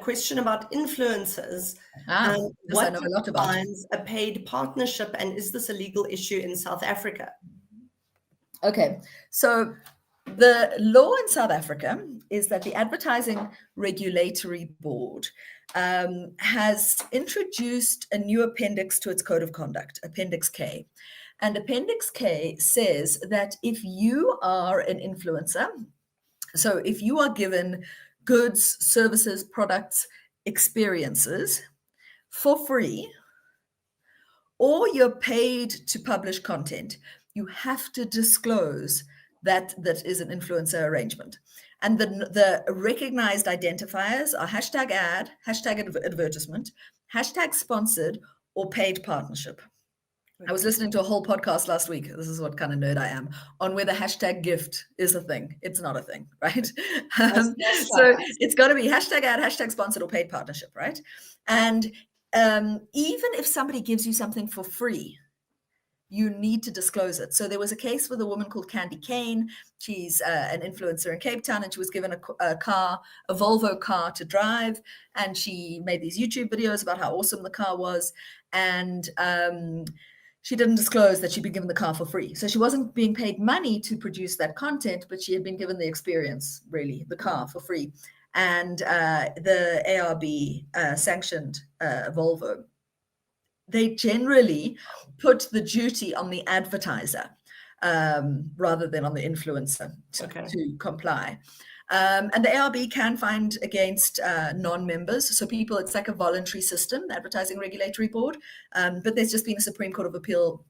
question about influencers. This I What know a lot about. defines a paid partnership, and is this a legal issue in South Africa? Okay, so the law in South Africa is that the Advertising Regulatory Board has introduced a new appendix to its code of conduct, Appendix K. And Appendix K says that if you are an influencer, so if you are given goods, services, products, experiences for free, or you're paid to publish content, you have to disclose that is an influencer arrangement. And the recognized identifiers are hashtag ad, hashtag advertisement, hashtag sponsored, or paid partnership. I was listening to a whole podcast last week. This is what kind of nerd I am, on whether hashtag gift is a thing. It's not a thing, right? So it's got to be hashtag ad, hashtag sponsored, or paid partnership, right? And even if somebody gives you something for free, you need to disclose it. So there was a case with a woman called Candy Kane. She's an influencer in Cape Town, and she was given a car, a Volvo car to drive. And she made these YouTube videos about how awesome the car was. And she didn't disclose that she'd been given the car for free. So she wasn't being paid money to produce that content, but she had been given the experience, really, the car for free. And the ARB sanctioned Volvo. They generally put the duty on the advertiser rather than on the influencer to comply. And the ARB can find against non-members. So people, it's like a voluntary system, the Advertising Regulatory Board. But there's just been a Supreme Court of Appeal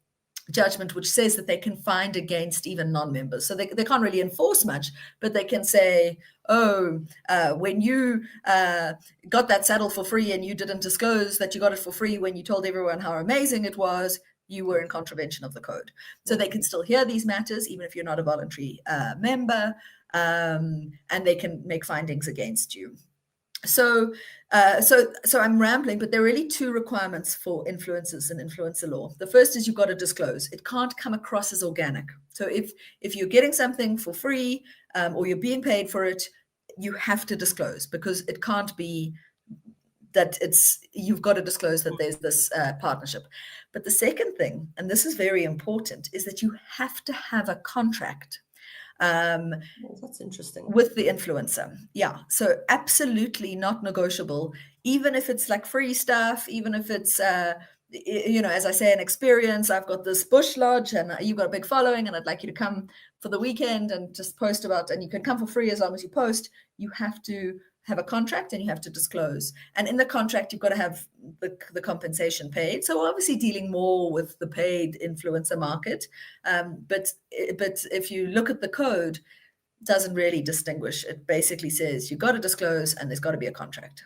judgment which says that they can find against even non-members. So they can't really enforce much, but they can say, when you got that saddle for free and you didn't disclose that you got it for free when you told everyone how amazing it was, you were in contravention of the code. So they can still hear these matters, even if you're not a voluntary member, and they can make findings against you. So I'm rambling, but there are really two requirements for influencers and influencer law. The first is you've got to disclose. It can't come across as organic. So if you're getting something for free or you're being paid for it, you have to disclose, because it can't be that you've got to disclose that there's this partnership. But the second thing, and this is very important, is that you have to have a contract. That's interesting. With the influencer. Yeah. So absolutely not negotiable, even if it's like free stuff, even if it's, as I say, an experience. I've got this bush lodge and you've got a big following and I'd like you to come for the weekend and just post about, and you can come for free as long as you post. You have to have a contract and you have to disclose. And in the contract, you've got to have the compensation paid. So we're obviously dealing more with the paid influencer market. But if you look at the code, it doesn't really distinguish. It basically says you've got to disclose and there's got to be a contract.